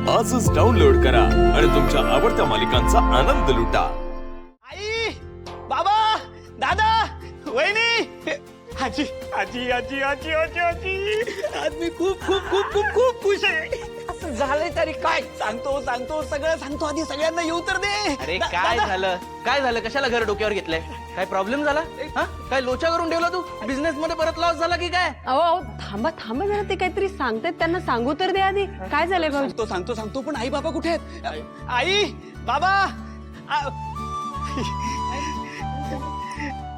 आजच डाउनलोड करा आणि तुमच्या आवडत्या मालिकांचा आनंद लुटा। आई, बाबा, दादा, वहिनी, आजी आजी आजी आजी आजी आजी आज मी खूप खूप खूप खूप खूप खुश आहे। असं झालंय तरी काय सांगतो सांगतो सगळं सांगतो, आधी सगळ्यांना येऊ तर दे। अरे काय झालं, काय झालं? कशाला घर डोक्यावर घेतलंय? काय प्रॉब्लेम झाला? हा? काय लोचा करून ठेवला तू? बिझनेस मध्ये परत लॉस झाला की काय? अहो थांबा थांबा जरा, ते काहीतरी सांगतायत, त्यांना सांगू तर दे आधी। काय झालंय भाऊ? सांगतो सांगतो सांगतो पण आई बाबा कुठे आहेत? आई, बाबा,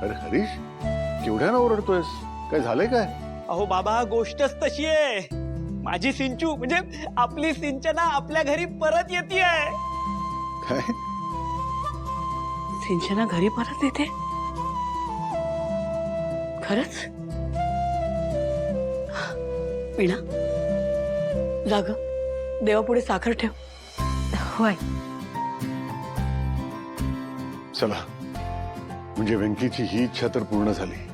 अरे हरीश, केवढ्यानं ओरडतोयस? काय झालंय काय? अहो बाबा, गोष्टच तशी आहे। माझी सिंचू म्हणजे आपली सिंचना आपल्या घरी परत येते। काय? सिंचना घरी परत येते? खरंच? वीणा, जाग, देवापुढे साखर ठेव। होय। चला, म्हणजे वेंकीची ही इच्छा तर पूर्ण झाली।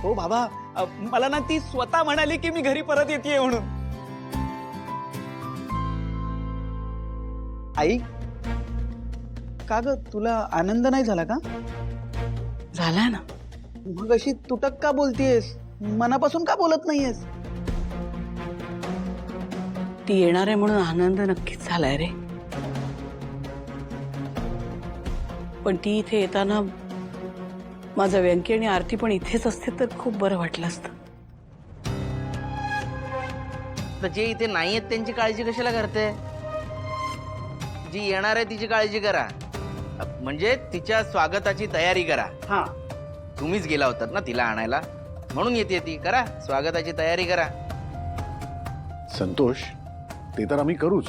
हो बाबा, मला ना ती स्वतः म्हणाली की मी घरी परत येते म्हणून। आई, का ग, तुला आनंद नाही झाला का? झालाय ना। मग अशी तुटक का बोलतेयस? मनापासून का बोलत नाहीयेस? ती येणार आहे म्हणून आनंद नक्कीच झालाय रे, पण ती इथे येताना माझा व्यंकी आणि आरती पण इथेच असते तर खूप बरं वाटलं असतं। तर जे इथे नाहीयेत त्यांची काळजी कशाला करते? जी येणार आहे तिची काळजी करा, म्हणजे तिच्या स्वागताची तयारी करा। हा, तुम्हीच गेला होतात ना तिला आणायला, म्हणून येते ती। करा स्वागताची तयारी करा। संतोष, ते तर आम्ही करूच।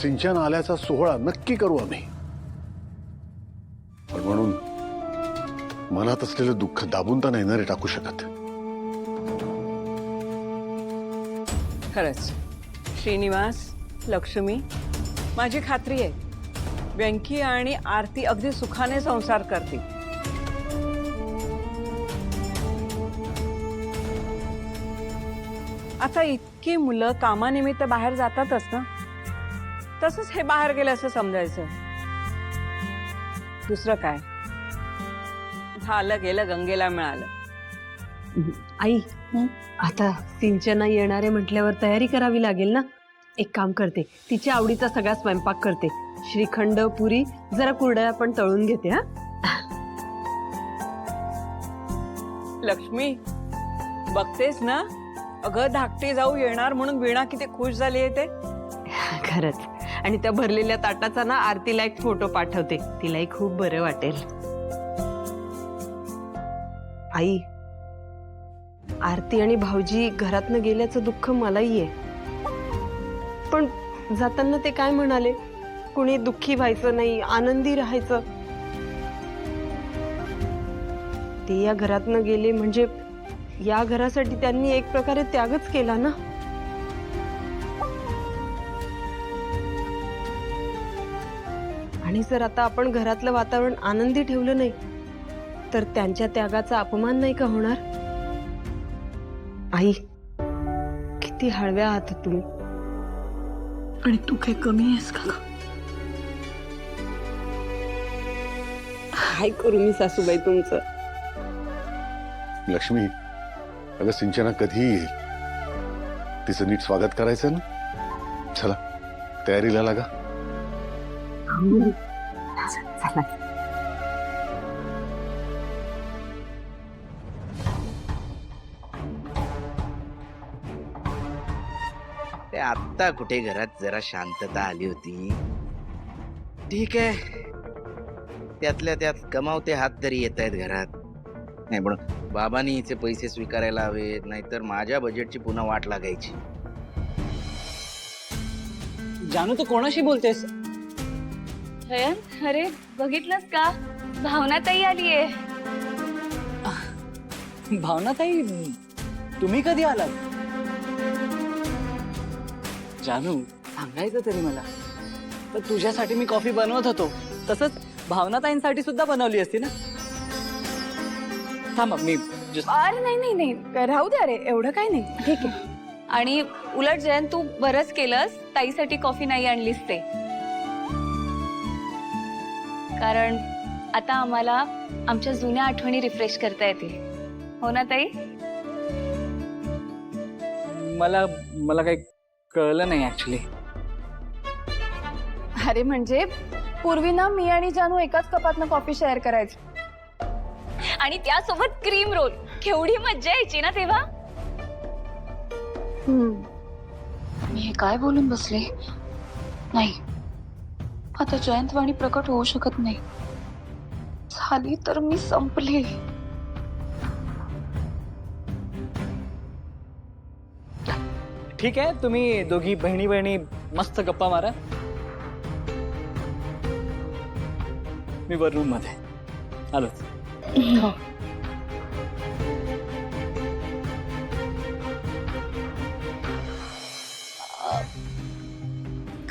सिंचन आल्याचा सोहळा नक्की करू आम्ही, पण म्हणून मनात असलेलं दुःख दाबून तर नाही ना रे टाकू शकत। खरंच श्रीनिवास, लक्ष्मी, माझी खात्री आहे व्यंकी आणि आरती अगदी सुखाने संसार करतील। आता इतकी मुलं कामानिमित्त बाहेर जातातच ना, तसंच हे बाहेर गेले असं समजायचं। दुसरं काय, झालं गेलं गंगेला मिळालं। आई, आता सिंचना येणारे म्हटल्यावर तयारी करावी लागेल ना। एक काम करते, तिच्या आवडीचा सगळा स्वयंपाक करते। श्रीखंड, पुरी, जरा कुरडया पण तळून घेते। हा लक्ष्मी, बघतेस ना, अगं धाकटी जाऊ येणार म्हणून वीणा किती खुश झाली आहे ते। खरंच, आणि त्या भरलेल्या ताटाचा ना आरतीला एक फोटो पाठवते, तिलाही खूप बरं वाटेल। आई, आरती आणि भाऊजी घरातनं गेल्याचं दुःख मलाही आहे, पण जाताना ते काय म्हणाले, कुणी दुःखी व्हायचं नाही, आनंदी राहायचं। ते या घरातनं गेले म्हणजे या घरासाठी त्यांनी एक प्रकारे त्यागच केला ना। आणि जर आता आपण घरातलं वातावरण आनंदी ठेवलं नाही तर त्यांच्या त्यागाचा अपमान नाही का होणार? आई, किती हळव्या आहात तुम्ही, आणि तू काही कमी आहेस का? काय करू मी सासूबाई तुमचं? लक्ष्मी, अगं सिंचना कधीही येईल, तिचं नीट स्वागत करायचं ना। चला, तयारीला लागा। ते आत्ता कुठे घरात जरा शांतता आली होती। ठीक आहे, त्यातल्या त्यात कमावते हात तरी येत आहेत घरात। नाही पण बाबांनी हिचे पैसे स्वीकारायला हवेत, नाहीतर माझ्या बजेटची पुन्हा वाट लागायची। जानू, तू कोणाशी बोलतेस? अरे बघितलंस का, भावना ताई आलीये। भावना ताई, तुम्ही कधी आलात? जानू, सांगायचं तरी मला, तर तुझ्यासाठी मी कॉफी बनवत होतो, तसंच भावनाताईंसाठी सुद्धा बनवली असती ना। थांबा, मी अरे नाही नाही नाही, राहू दे, अरे एवढं काही नाही, ठीक आहे। आणि उलट जयंत तू बरंच केलंस ताईसाठी कॉफी नाही आणलीस ते, कारण आता आम्हाला आमच्या जुन्या आठवणी रिफ्रेश करता येतील. हो ना ताई? मला काही कळलं नाही ऍक्च्युली. अरे म्हणजे पूर्वी ना मी आणि जानू एकाच कपातनं कॉफी शेअर करायचो आणि त्यासोबत क्रीम रोल. केवढी मज्जा यायची ना तेव्हा. मी हे काय बोलून बसले. नाही, आता जयंतवाणी प्रकट होऊ शकत नाही. झाली तर मी संपले. ठीक आहे, तुम्ही दोघी बहिणी बहिणी मस्त गप्पा मारा. मी वर रूम मध्ये आलोच.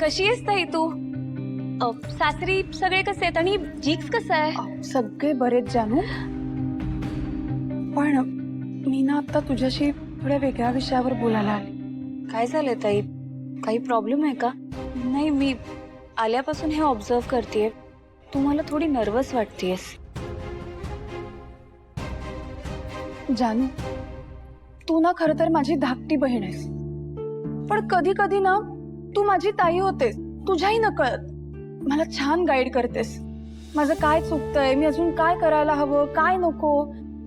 कशी आहेस ताई तू? सासरी सगळे कसे आहेत आणि जीक्स कसं आहे? सगळे बरेच जानू, पण मी ना आता तुझ्याशी थोड्या वेगळ्या विषयावर बोलायला आले. काय झालंय ताई? काही प्रॉब्लेम आहे का? नाही, मी आल्यापासून हे ऑब्झर्व करतेय, तू मला थोडी नर्वस वाटतेस. जानू, तू ना खरं तर माझी धाकटी बहीण आहेस, पण कधी कधी ना तू माझी ताई होतेस, तुझ्याही नकळत. मला छान गाईड करतेस. माझं काय चुकतंय, मी अजून काय करायला हवं, काय नको,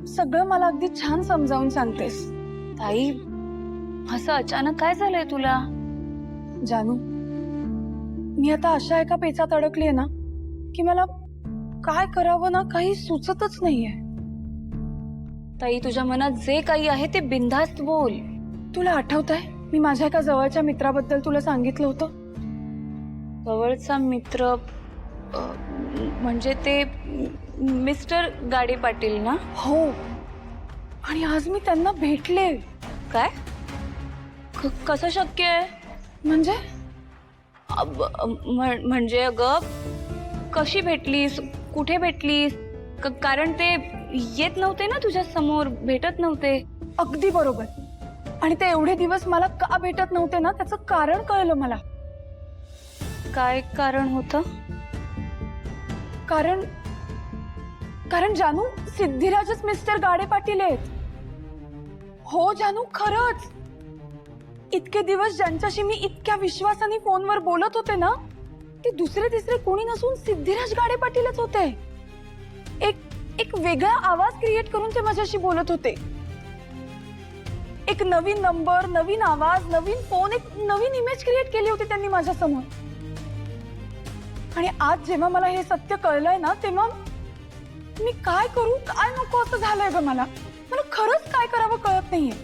सगळं मला अगदी छान समजावून सांगतेस. ताई, असं अचानक काय झालंय तुला? जानू, मी आता अशा एका पेचात अडकलीये ना की मला काय करावं ना काही सुचतच नाहीये. ताई, तुझ्या मनात जे काही आहे ते बिनधास्त बोल. तुला आठवतंय मी माझ्या एका जवळच्या मित्राबद्दल तुला सांगितलं होतं? जवळचा मित्र म्हणजे ते मिस्टर गाडे पाटील ना? हो, आणि आज मी त्यांना भेटले. काय? कसं शक्य आहे? म्हणजे म्हणजे अगं, कशी भेटलीस, कुठे भेटलीस? कारण ते येत नव्हते ना तुझ्या समोर, भेटत नव्हते. अगदी बरोबर. आणि ते एवढे दिवस मला का भेटत नव्हते ना त्याचं कारण कळलं मला. काय कारण होतं? कारण जानू, सिद्धिराजच मिस्टर गाडे पाटील आहेत. हो जानू, खरंच. इतके दिवस ज्यांच्याशी मी इतक्या विश्वासाने फोनवर बोलत होते ना, ते दुसरे तिसरे कोणी नसून सिद्धिराज गाडे पाटीलच होते. एक वेगळा आवाज क्रिएट करून ते माझ्याशी बोलत होते. एक नवीन नंबर, नवीन आवाज, नवीन फोन, एक नवीन इमेज क्रिएट केली होती त्यांनी माझ्या समोर. आणि आज जेव्हा मला हे सत्य कळलंय ना, तेव्हा मी काय करू काय नको असं झालंय ग. मला खरंच काय करावं कळत नाहीये.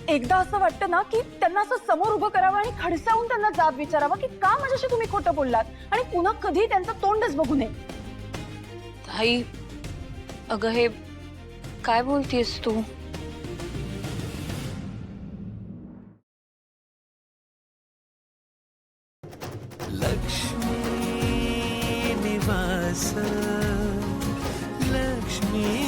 एकदा असं वाटतं ना की त्यांना असं समोर उभं करावं आणि खडसावून त्यांना जाब विचारावा की का माझ्याशी तुम्ही खोटं बोललात, आणि पुन्हा कधी त्यांचं तोंडच बघू नये. ताई, अगं हे काय बोलतेस तू? लक्ष्मी निवास, लक्ष्मी